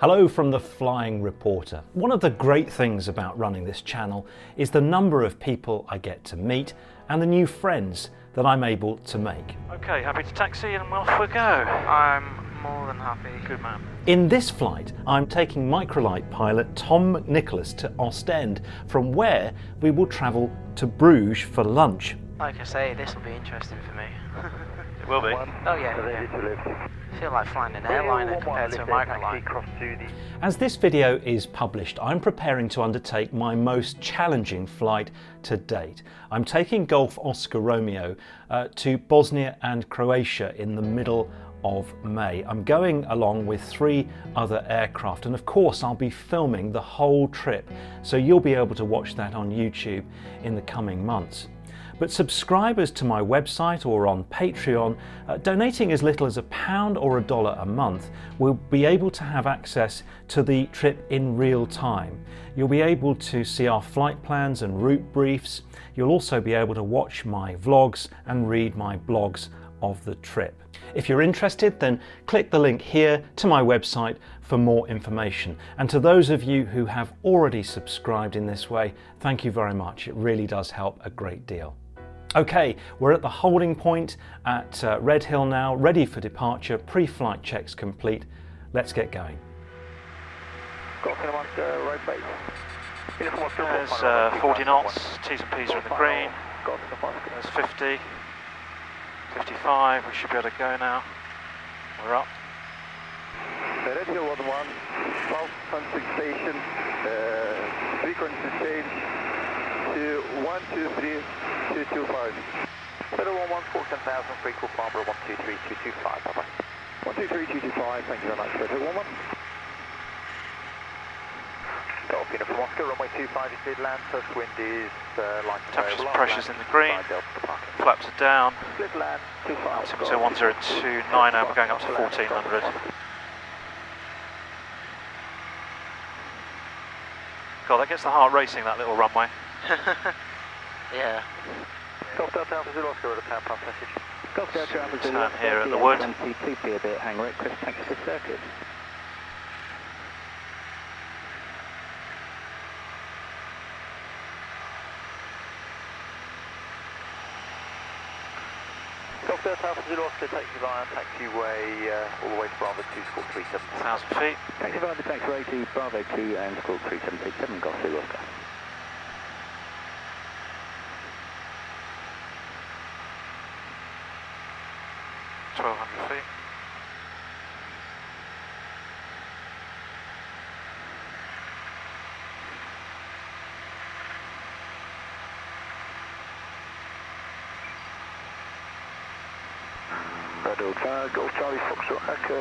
Hello from the Flying Reporter. One of the great things about running this channel is the number of people I get to meet and the new friends that I'm able to make. Okay, happy to taxi and off we go. I'm more than happy. Good man. In this flight, I'm taking MicroPilot pilot Tom McNicholas to Ostend, from where we will travel to Bruges for lunch. Like I say, this will be interesting for me. It will be. Oh yeah. I feel like flying an airliner compared to a microlight. As this video is published, I'm preparing to undertake my most challenging flight to date. I'm taking Golf Oscar Romeo to Bosnia and Croatia in the middle of May. I'm going along with 3 other aircraft, and of course I'll be filming the whole trip, so you'll be able to watch that on YouTube in the coming months. But subscribers to my website or on Patreon, donating as little as £1 or $1 a month, will be able to have access to the trip in real time. You'll be able to see our flight plans and route briefs. You'll also be able to watch my vlogs and read my blogs of the trip. If you're interested, then click the link here to my website for more information. And to those of you who have already subscribed in this way, thank you very much. It really does help a great deal. Okay, we're at the holding point at Redhill now, ready for departure, pre-flight checks complete. Let's get going. There's 40 knots, T's and P's are in the green. There's 50, 55, we should be able to go now. We're up. Redhill 11, South Hunting Station, frequency change to 123. 225. 011, 14,000, free call Barbara 123225, bye bye. 123225, thank you very much, Redhill 11. Golf Uniform Oscar, runway 25 is cleared land, first wind is light and Temperature variable. pressure's in the green, flaps are down, Cleared land, 25. altimeter 1029 and we're going up to 1400. God, that gets the heart racing, that little runway. Yeah. Golf Delta Alpha Zulu Oscar, a power pass message. Golf Delta Alpha Zulu Turn here at the wood. MT2P a bit, hangar at Chris, thanks for circuit. Golf Delta Alpha Zulu Oscar, taxi via taxiway all the way to Bravo 2, score 37. 1,000 feet. Taxi via the taxiway to Bravo 2 and score 3787, Golf Zulu Oscar. 1,200 feet. Redhill, Golf Charlie Foxtrot Echo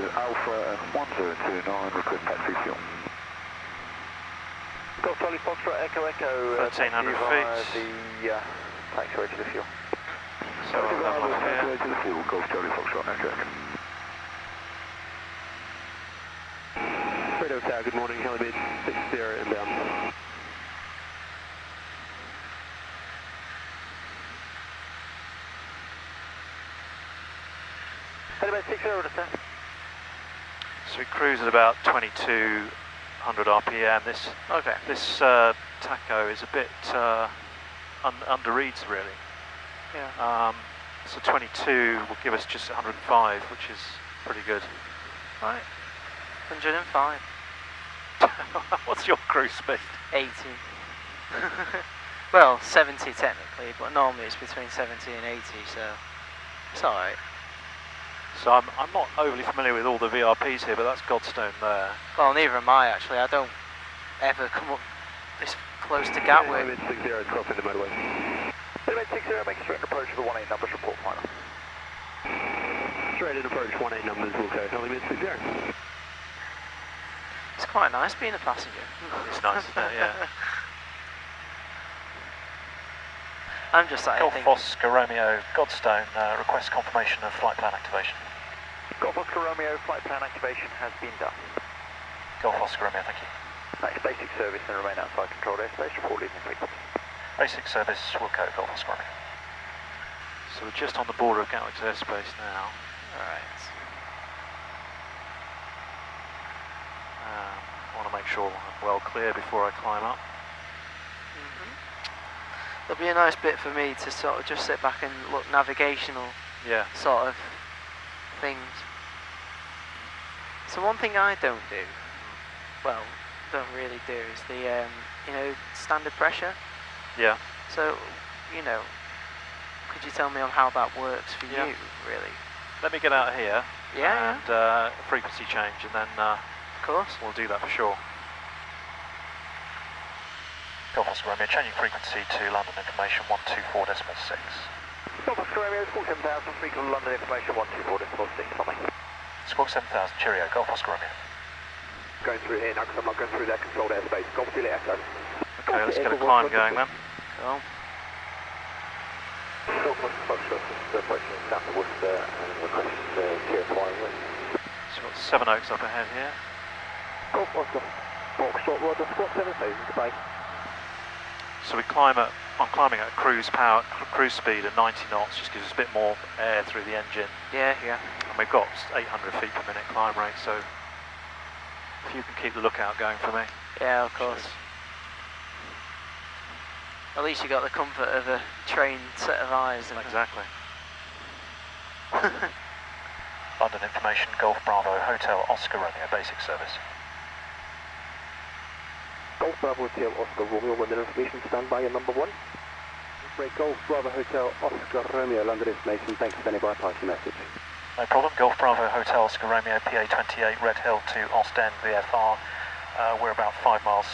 with Alpha and 1029, request taxi fuel. Golf Charlie Foxtrot Echo 1,300 feet. The taxiway to the fuel. So I'll level off here. To the fuel, Golf Charlie Foxtrot Echo. Redhill Tower, good morning, Helibid 60 inbound. Helibid 60 understand. So we cruise at about 2200 RPM. This tacho is a bit under reads really. Yeah. So 22 will give us just 105, which is pretty good. Right. 105. What's your cruise speed? 80. Well, 70 technically, but normally it's between 70 and 80, so it's alright. So I'm not overly familiar with all the VRPs here, but that's Godstone there. Well, neither am I actually. I don't ever come up this close to Gatwick. Helibid 60 is crossing the motorway. Helibid 60, make a straight approach for 18 numbers, report final. Straight in approach, 18 numbers, we'll go Helibid 60. It's quite nice being a passenger. It's nice, isn't it? Yeah. I'm just like Golf Oscar Romeo, Godstone, request confirmation of flight plan activation. Golf Oscar Romeo, flight plan activation has been done. Golf Oscar Romeo, thank you. Thanks, basic service and remain outside controlled airspace, report leaving frequency. Basic service, Wilco, Golf Oscar Romeo. So we're just on the border of Gatwick's airspace now. Alright. sure I'm well clear before I climb up. There'll be a nice bit for me to sort of just sit back and look navigational sort of things. So one thing I don't do, well, don't really do, is the you know, standard pressure. Yeah. So, you know, could you tell me on how that works for you, really? Let me get out of here. Yeah. And frequency change, and then Of course. we'll do that for sure. Golf Oscar Romeo, changing frequency to London information 124.6. Golf Oscar Romeo, Squawk 7000, frequent London information 124.6, something. Squawk 7000, cheerio, Golf Oscar Romeo. Going through here now because I'm not going through their controlled airspace. Golf Juliet Echo. Okay, let's get a climb going then. Cool. Golf Oscar Foxtrot, just approaching south of Worcester and request clear flying with. So we've got Seven Oaks up ahead here. Golf Oscar Foxtrot, Roger, Squawk 7000, goodbye. So I'm climbing at cruise speed at 90 knots, just gives us a bit more air through the engine. Yeah. And we've got 800 feet per minute climb rate, so if you can keep the lookout going for me. Yeah, of course. At least you got the comfort of a trained set of eyes. Exactly. London information, Golf Bravo, Hotel Oscar Romeo, basic service. Golf Bravo Hotel Oscar Romeo, London information, stand by at number 1. Break Golf Bravo Hotel Oscar Romeo, London information, thanks for standing by, pass your message. No problem, Golf Bravo Hotel Oscar Romeo, PA28, Redhill to Ostend, VFR. We're about 5 miles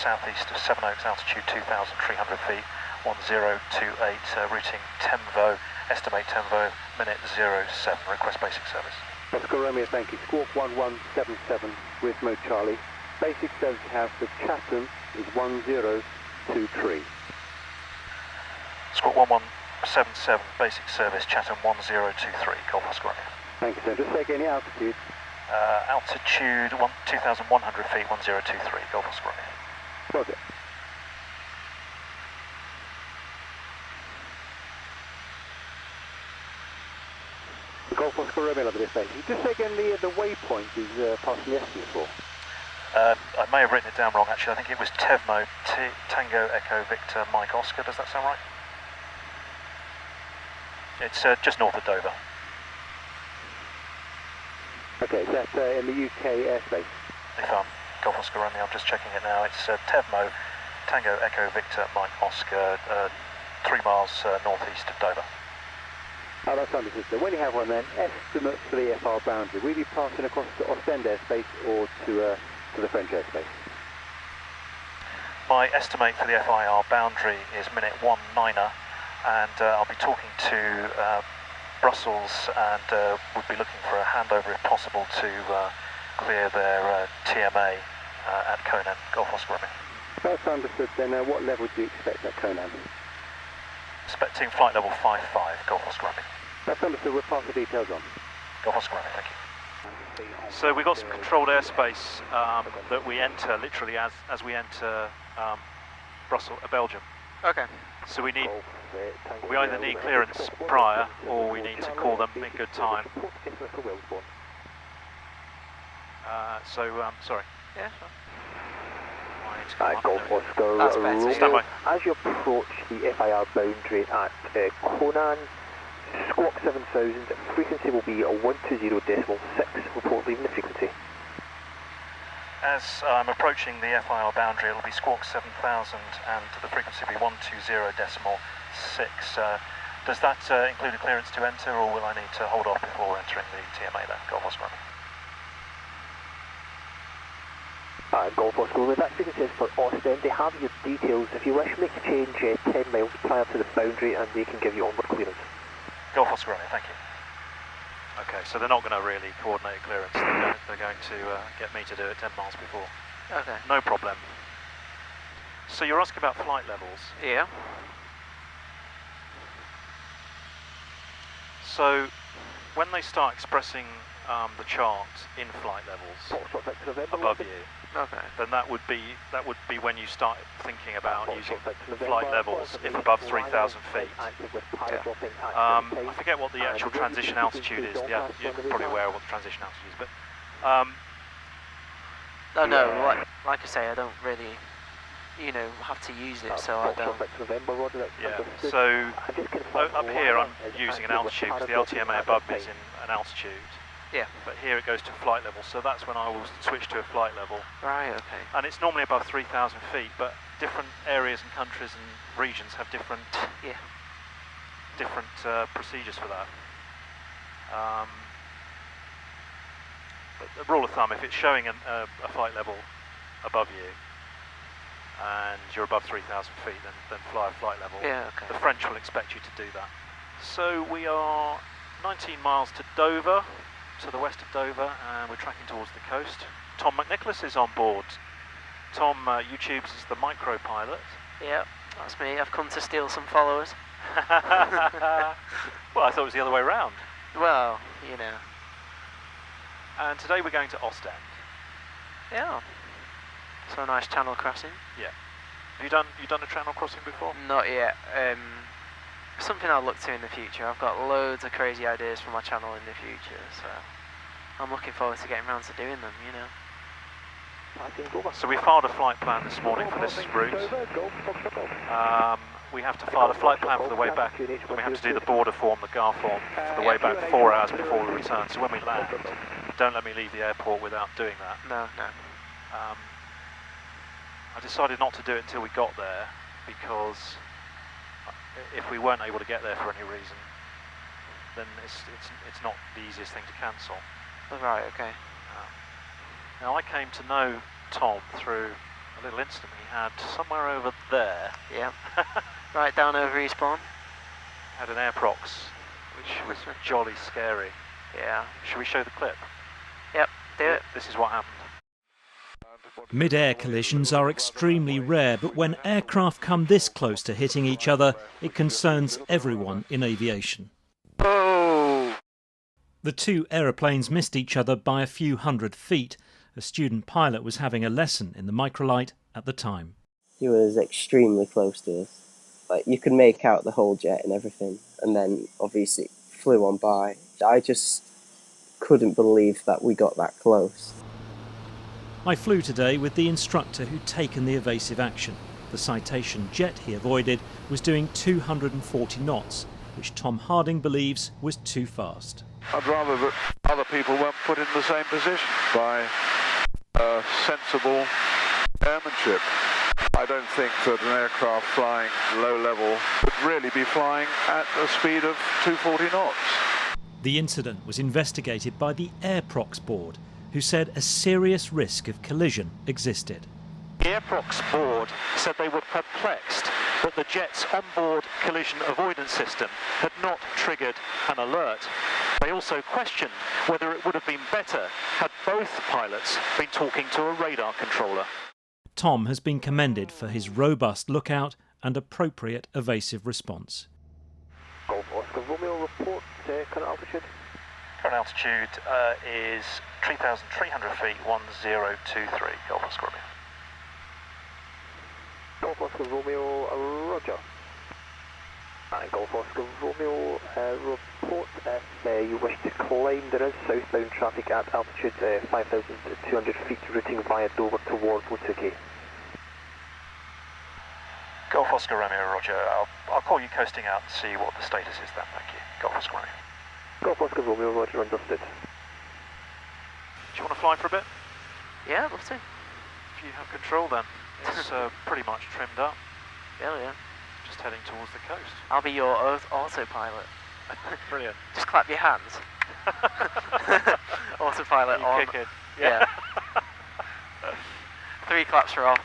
southeast of Seven Oaks, altitude 2,300 feet, 1028, routing Temvo, estimate Temvo, minute 07, request basic service. Oscar Romeo, thank you. Squawk 1177, with mode Charlie. Basic service you have for Chatham is 1023. Squawk 1177, basic service, Chatham 1023, Golf Oscar Romeo. Thank you, sir. Just take any altitude. Altitude 2,100 feet, 1023, Golf Oscar Romeo. Roger. Golf Oscar Romeo, London station. Just take in the waypoint is passing the estimate for. I may have written it down wrong actually, I think it was Tevmo, Tango Echo Victor Mike Oscar, does that sound right? It's just north of Dover. Okay, is that in the UK airspace? If Golf Oscar Romeo, I'm just checking it now, it's Tevmo, Tango Echo Victor Mike Oscar, 3 miles northeast of Dover. Oh, that's understood. So when you have one then, estimate for the FR boundary. Will you be passing across to Ostend airspace or to the French airspace? My estimate for the FIR boundary is minute 19er, and I'll be talking to Brussels and would be looking for a handover if possible to clear their TMA at Conan, Golf Oscar Romeo. That's understood. Then what level do you expect at Conan? Expecting flight level 55, Golf Oscar Romeo. That's understood. We'll pass the details on. Golf Oscar Romeo, thank you. So we've got some controlled airspace that we enter literally as we enter Belgium. Okay. So we either need clearance prior or we need to call them in good time. Sorry. Yeah, sure. Golf Oscar That's better, Romeo. Stand by. As you approach the FIR boundary at Conan, Squawk 7000, frequency will be 120.6, report leaving the frequency. As I'm approaching the FIR boundary, it'll be Squawk 7000 and the frequency will be 120.6. Does that include a clearance to enter, or will I need to hold off before entering the TMA there? Golf Oscar Romeo. Golf Oscar Romeo, that frequency is for Ostend. They have your details. If you wish, make a change 10 miles prior to the boundary and they can give you onward clearance. Golf Oscar Romeo, thank you. Okay, so they're not going to really coordinate clearance. They're going to get me to do it 10 miles before. Okay. No problem. So you're asking about flight levels. Yeah. So when they start expressing the chart in flight levels above you, Okay. then that would be when you start thinking about using flight levels if above 3,000 feet. I forget what the actual transition altitude is. Yeah, you're probably aware of what the transition altitude is, but Oh no, like I say, I don't really, have to use it, so I don't. Yeah, so up here I'm using an altitude, because the LTMA above me is in an altitude. Yeah. But here it goes to flight level, so that's when I will switch to a flight level. Right, okay. And it's normally above 3,000 feet, but different areas and countries and regions have different procedures for that. But the rule of thumb, if it's showing a flight level above you and you're above 3,000 feet, then fly a flight level. Yeah, okay. The French will expect you to do that. So we are 19 miles to Dover, to the west of Dover, and we're tracking towards the coast. Tom McNicholas is on board. Tom YouTubes as the MicroPilot. Yeah, that's me. I've come to steal some followers. Well, I thought it was the other way around. Well, And today we're going to Ostend. Yeah. So a nice channel crossing. Yeah. Have you done a channel crossing before? Not yet. Something I'll look to in the future. I've got loads of crazy ideas for my channel in the future, so I'm looking forward to getting around to doing them, So we filed a flight plan this morning for this route. We have to file a flight plan for the way back, and we have to do the border form, the GAR form, for the way back 4 hours before we return. So when we land, don't let me leave the airport without doing that. No. I decided not to do it until we got there, because if we weren't able to get there for any reason, then it's not the easiest thing to cancel. Right, okay. Now I came to know Tom through a little incident he had somewhere over there. Yeah. Right down over Eastbourne. Had an air prox, which was jolly scary. Yeah. Should we show the clip? Yep, do it. This is what happened. Mid-air collisions are extremely rare, but when aircraft come this close to hitting each other, it concerns everyone in aviation. Oh! The two aeroplanes missed each other by a few hundred feet. A student pilot was having a lesson in the microlight at the time. He was extremely close to us. Like, you could make out the whole jet and everything, and then obviously it flew on by. I just couldn't believe that we got that close. I flew today with the instructor who'd taken the evasive action. The Citation jet he avoided was doing 240 knots, which Tom Harding believes was too fast. I'd rather that other people weren't put in the same position by sensible airmanship. I don't think that an aircraft flying low level would really be flying at a speed of 240 knots. The incident was investigated by the Airprox board, who said a serious risk of collision existed. The Airprox board said they were perplexed that the jet's onboard collision avoidance system had not triggered an alert. They also questioned whether it would have been better had both pilots been talking to a radar controller. Tom has been commended for his robust lookout and appropriate evasive response. Golf Oscar Romeo, report current altitude. Current altitude is 3,300 feet, 1023, Golf Oscar Romeo. Golf Oscar Romeo, roger. And Golf Oscar Romeo, report if you wish to climb. There is southbound traffic at altitude 5,200 feet, routing via Dover towards Lutuki. Golf Oscar Romeo, roger. I'll call you coasting out and see what the status is then, thank you. Golf Oscar Romeo. Golf Oscar Romeo, roger, understood. Do you want to fly for a bit? Yeah, I'd love to. If you have control then. It's pretty much trimmed up. Yeah. Just heading towards the coast. I'll be your autopilot. Brilliant. Just clap your hands. Autopilot You on. kick it. Yeah. 3 claps for off.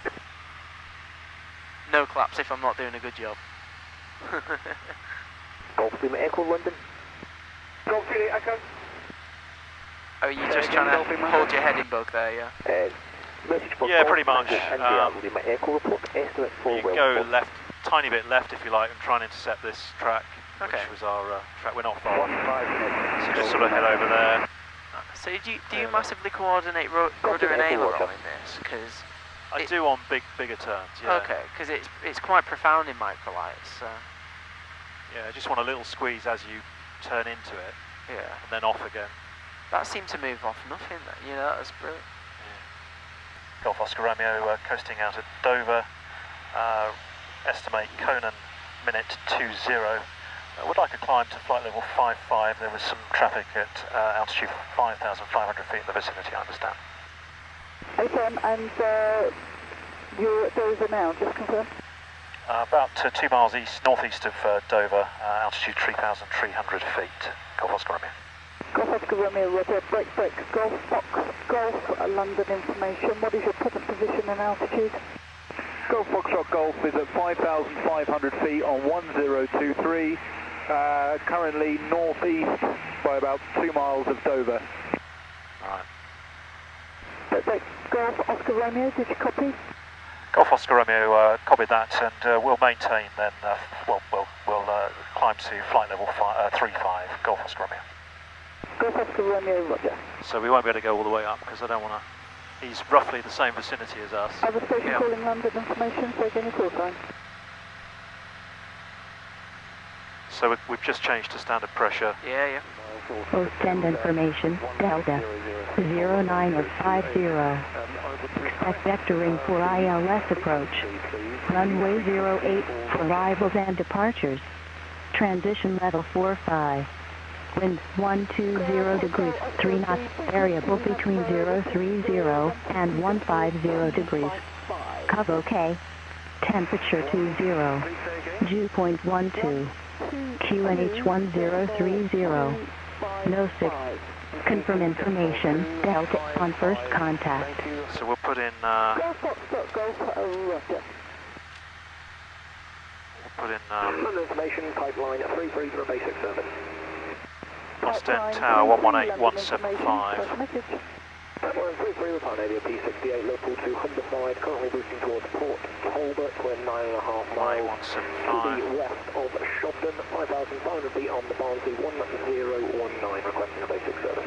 Yeah. No claps if I'm not doing a good job. Golf Lima Echo London. Golf Lima Echo. Oh, you just trying to hold your head in bug there, yeah? Yeah, pretty much. Lima Echo report, estimate for You can go left, tiny bit left if you like, and try and intercept this track, Okay. which was our track. We're not far off. So just sort of head over there. So do you massively coordinate rudder and aileron in this? Because I do on bigger turns, yeah. Okay, because it's quite profound in microlights. So. Yeah, just want a little squeeze as you turn into it, Yeah. and then off again. That seemed to move off nothing. That was brilliant. Golf Oscar Romeo coasting out at Dover. Estimate Conan minute 20. Would like a climb to flight level 55. There was some traffic at altitude 5,500 feet in the vicinity, I understand. FM, and you're at Dover now, just confirm? About 2 miles northeast of Dover, altitude 3,300 feet. Golf Oscar Romeo. Golf Oscar Romeo, Roger, break, Golf Fox, Golf, London information. What is your present position and altitude? Golf Foxtrot Golf is at 5,500 feet on 1023, currently northeast by about 2 miles of Dover. Alright. Break, Golf Oscar Romeo, did you copy? Golf Oscar Romeo copied that, and we'll maintain then, we'll climb to flight level 35, Golf Oscar Romeo. Golf Oscar Romeo, Roger. So we won't be able to go all the way up because I don't want to. He's roughly the same vicinity as us. Other station calling London information, so again, call sign. So we've just changed to standard pressure. Yeah. Ostend information, Delta 0950. Expect vectoring for ILS approach. Runway 08 for arrivals and departures. Transition level 45. Wind 120 degrees, 3 knots, variable between 030 and 150 degrees. Cov OK. Temperature 20. Dew point 12. QNH 1030. No 6. Confirm information, Delta on first contact. So we'll put in, Information pipeline 33 for a basic service. Ostend Tower 118175. 33 with Panavia P68, Liverpool to Humberside, currently boosting towards Port Talbot, we're 9.5 miles to the west of Shobden, 5,500 feet on the Barnsley 1019, requesting a basic service.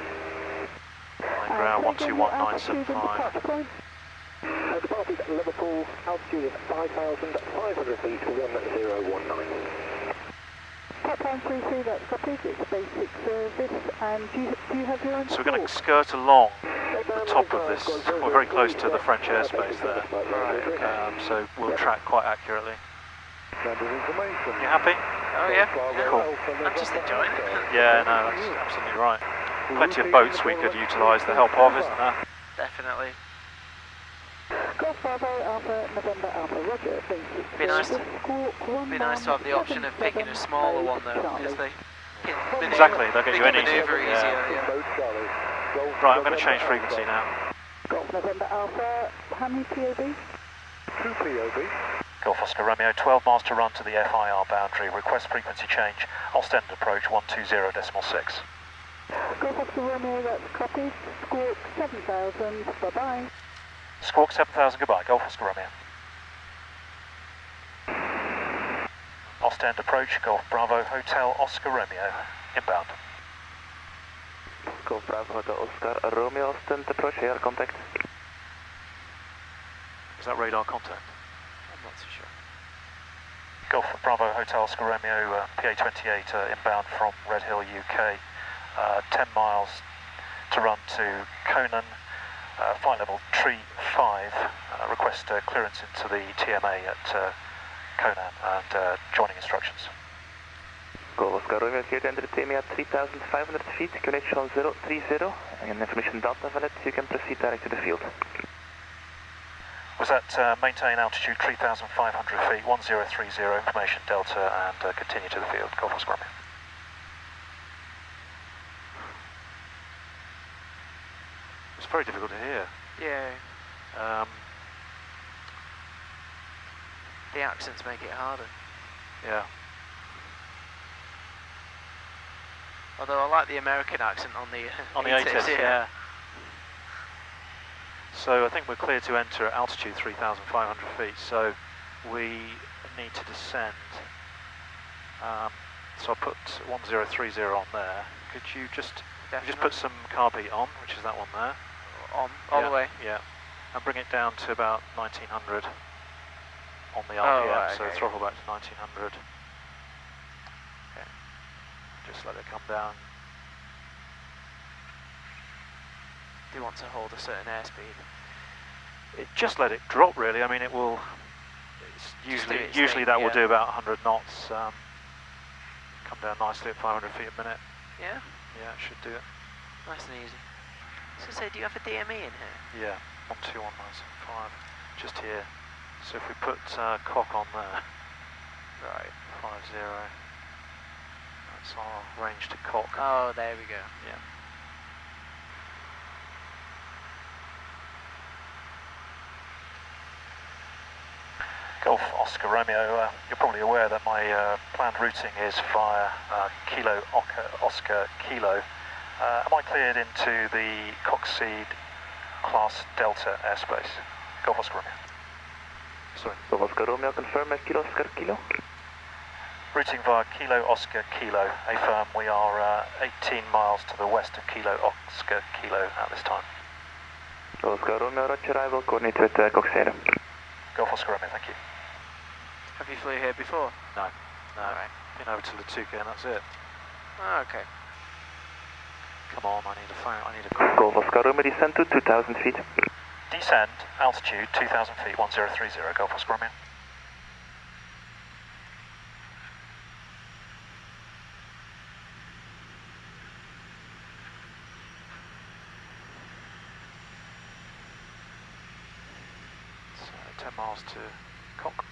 Ground 121975. Departed Liverpool, altitude is 5,500 feet, 1019. Pipeline 33, that's copied, it's basic service, and do you have your own So we're going to skirt along the top of this. We're very close to the French airspace there. So we'll track quite accurately. You happy? Oh yeah. Cool. I'm just enjoying it. Yeah, no, that's absolutely right. Plenty of boats we could utilise the help of, isn't there? Definitely. Golf Bravo, Alpha, November, Alpha, Roger, Be nice to have the option of picking a smaller one though, because they can Exactly, they'll get you any manoeuvre easier. Yeah. Right, I'm going to change frequency now. Golf November, Alpha, how many POB? 2 POB. Golf Oscar Romeo, 12 miles to run to the FIR boundary. Request frequency change. Ostend approach 120.6. Golf Oscar Romeo, that's copied. Squawk 7000, bye-bye. Squawk 7000, goodbye. Golf Oscar Romeo. Ostend approach, Golf Bravo, Hotel Oscar Romeo, inbound. Golf Bravo, Hotel Oscar Romeo, Ostend approach, air contact. Is that radar contact? I'm not too sure. Golf Bravo, Hotel Oscar Romeo, PA28 inbound from Redhill, UK. 10 miles to run to Conan. Flight level 35, request clearance into the TMA at Conan and joining instructions. Golf Oscar Romeo here to enter the TMA at 3,500 feet, QNH 1030, and information data valid, you can proceed direct to the field. Was that maintain altitude 3,500 feet, 1030, information Delta, and continue to the field, Golf Oscar Romeo. It's very difficult to hear. Yeah. The accents make it harder. Yeah. Although I like the American accent on the ATIS, yeah. So I think we're clear to enter at altitude 3,500 feet. So we need to descend. So I'll put 1030 on there. Could you just put some car beat on, which is that one there? On, all the way? Yeah. And bring it down to about 1900 on the RPM, right, so okay. throttle back to 1900. Okay. Just let it come down. Do you want to hold a certain airspeed? just let it drop really. I mean, it will. It's usually that will do about 100 knots. Come down nicely at 500 feet a minute. Yeah. Yeah, it should do it. Nice and easy. So say, do you have a DME in here? Yeah, 121975, just here. So if we put cock on there, Right. 50. That's our range to cock. Oh, there we go. Yeah. Golf Oscar Romeo, you're probably aware that my planned routing is via Kilo Oscar Kilo. Am I cleared into the Coxseed Class Delta airspace? Golf Oscar Romeo. Sorry. Golf Oscar Romeo, confirm Kilo Oscar Kilo. Routing via Kilo Oscar Kilo. Affirm we are 18 miles to the west of Kilo Oscar Kilo at this time. Golf Oscar Romeo, roger, I will coordinate with Coxseed. Golf Oscar Romeo, thank you. Have you flew here before? No. Alright. Been over to Latuka and that's it. Oh, okay. Come on, I need a phone, I need a call. Golf Oscar Romeo, descend to 2,000 feet. Descend, altitude 2,000 feet, 1030, Golf Oscar Romeo. So 10 miles to cock.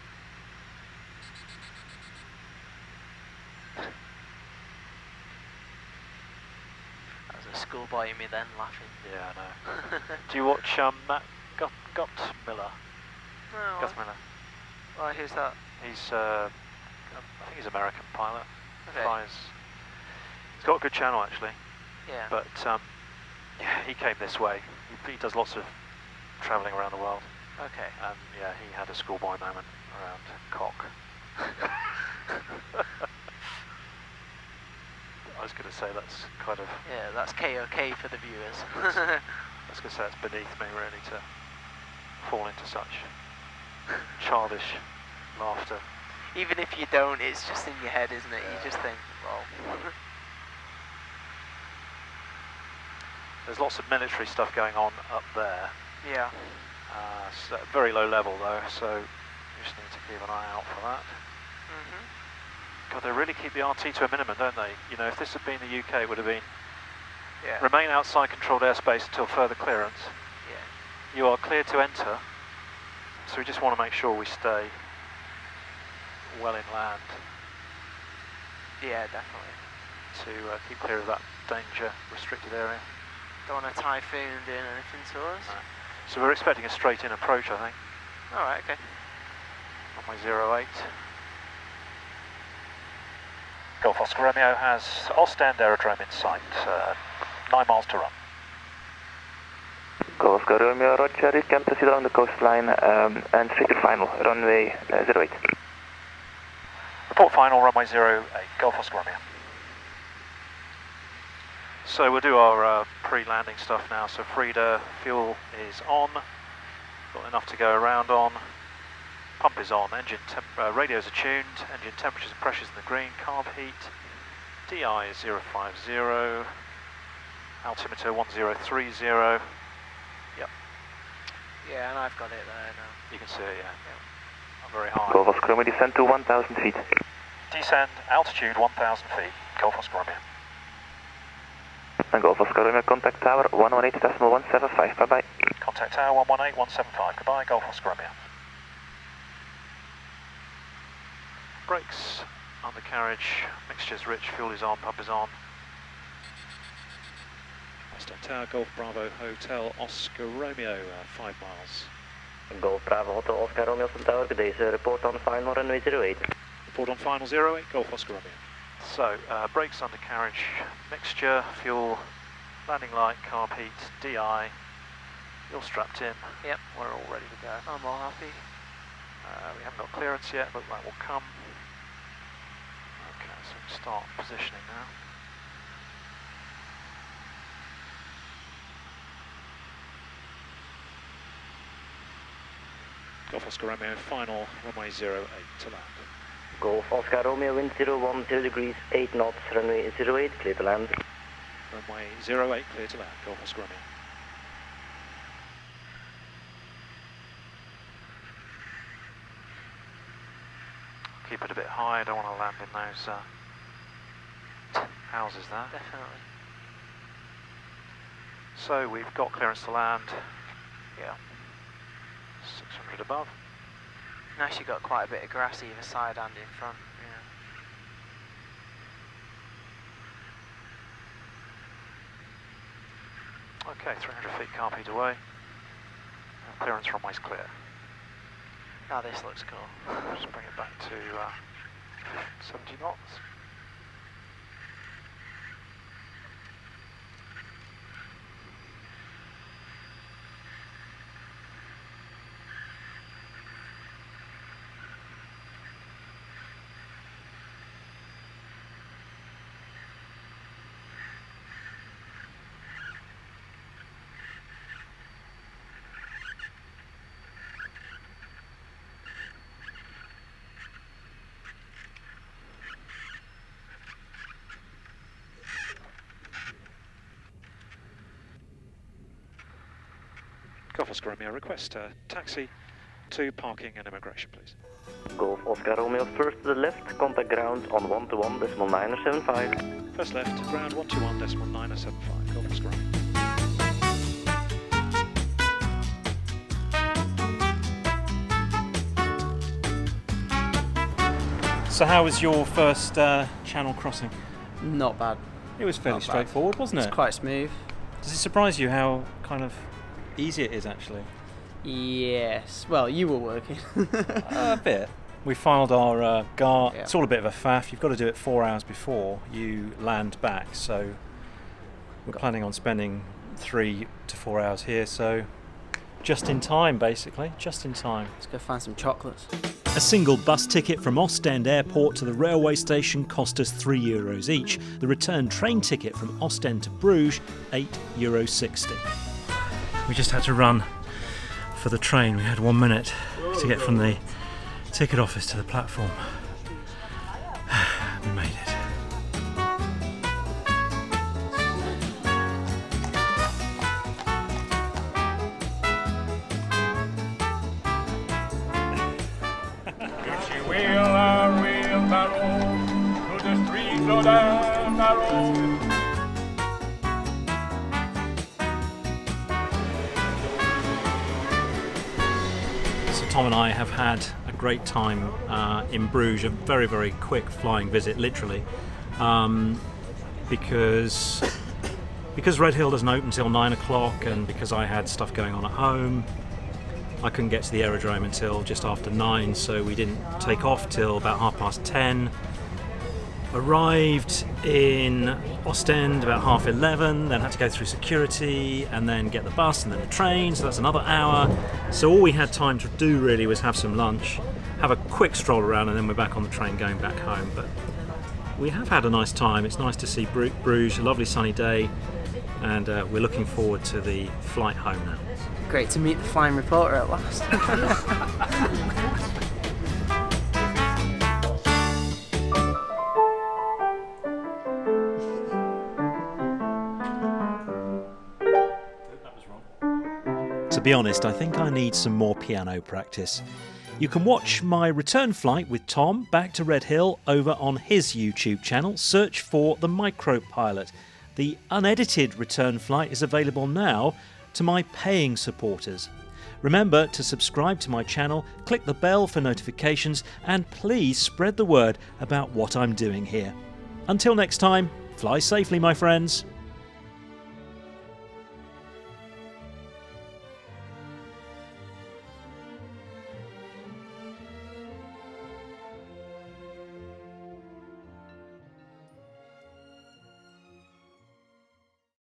Schoolboy in me then, laughing. Yeah, I know. Do you watch Matt Guttmiller? No. Guttmiller. Why, who's that? He's, I think he's an American pilot. Okay. Flies. He's got a good channel actually. Yeah. But yeah, he came this way. He does lots of travelling around the world. Okay. And yeah, he had a schoolboy moment around cock. I was going to say that's kind of... Yeah, that's KOK for the viewers. I was going to say it's beneath me really to fall into such childish laughter. Even if you don't, it's just in your head, isn't it? You just think, well... There's lots of military stuff going on up there. Yeah. So very low level though, so you just need to keep an eye out for that. God, they really keep the RT to a minimum, don't they? You know, if this had been the UK, it would have been remain outside controlled airspace until further clearance. Yeah. You are cleared to enter, so we just want to make sure we stay well inland. Yeah, definitely. To keep clear of that danger restricted area. Don't want a typhoon doing anything to us. No. So we're expecting a straight in approach, I think. Alright, okay. Runway 08. Golf Oscar Romeo has Ostend Aerodrome in sight, 9 miles to run. Golf Oscar Romeo, roger, you can proceed along the coastline and straight to final, runway 08. Report final, runway 08, Golf Oscar Romeo. So we'll do our pre-landing stuff now. So Frida, fuel is on, got enough to go around on. Pump is on, radios are tuned, engine temperatures and pressures in the green, carb heat, DI is 050, altimeter 1030, yep. Yeah, and I've got it there now. You can see it, yeah. Not very high. Golf Oscar Romeo, descend to 1,000 feet. Descend, altitude 1,000 feet, Golf Oscar Romeo. And Golf Oscar Romeo, contact tower 118.175, bye-bye. Contact tower 118.175, goodbye, Golf Oscar Romeo. Brakes, undercarriage, mixture's rich, fuel is on, pump is on. Ostend Tower, Golf Bravo Hotel, Oscar Romeo, 5 miles. Golf Bravo Hotel, Oscar Romeo, Ostend Tower, good day sir, report on final runway 08. Report on final 08, Golf Oscar Romeo. So, brakes, undercarriage, mixture, fuel, landing light, carb heat, DI, you're strapped in. Yep. We're all ready to go. I'm all happy. We haven't got clearance yet, but that will come. Okay, so we start positioning now. Golf Oscar Romeo, final runway 08 to land. Golf Oscar Romeo, wind 010 degrees, 8 knots, runway 08, clear to land. Runway 08, clear to land, Golf Oscar Romeo. Keep it a bit high, I don't want to land in those houses there. Definitely. So we've got clearance to land, yeah, 600 above. Nice, you've got quite a bit of grass either side and in front. Yeah. Okay, 300 feet carpeed away. Clearance runway's clear. Now this looks cool. Just bring it back to 70 knots. Golf Oscar Romeo, request taxi to parking and immigration, please. Golf Oscar Romeo, first to the left, contact ground on 121.975. First left, ground 121.975, Golf Oscar Romeo. So how was your first channel crossing? Not bad. It was fairly straightforward, wasn't it? It's quite smooth. Does it surprise you how kind of easy it is actually? Yes. Well, you were working. A bit. We filed our GAR. Yeah. It's all a bit of a faff. You've got to do it 4 hours before you land back. So we're planning on spending 3 to 4 hours here. So just in time, basically. Just in time. Let's go find some chocolates. A single bus ticket from Ostend Airport to the railway station cost us €3 each. The return train ticket from Ostend to Bruges, €8.60. We just had to run for the train. We had 1 minute to get from the ticket office to the platform. We made it. If she will a wheelbarrow to the streets of the barrow. Tom and I have had a great time in Bruges, a very, very quick flying visit, literally, because Redhill doesn't open until 9 o'clock, and because I had stuff going on at home, I couldn't get to the aerodrome until just after 9, so we didn't take off till about 10:30. Arrived in Ostend about 11:30, then had to go through security and then get the bus and then the train, so that's another hour. So all we had time to do really was have some lunch, have a quick stroll around, and then we're back on the train going back home. But we have had a nice time. It's nice to see Bruges, a lovely sunny day, and we're looking forward to the flight home now. Great to meet the flying reporter at last. To be honest, I think I need some more piano practice. You can watch my return flight with Tom back to Redhill over on his YouTube channel. Search for the MicroPilot. The unedited return flight is available now to my paying supporters. Remember to subscribe to my channel, click the bell for notifications, and please spread the word about what I'm doing here. Until next time, fly safely, my friends.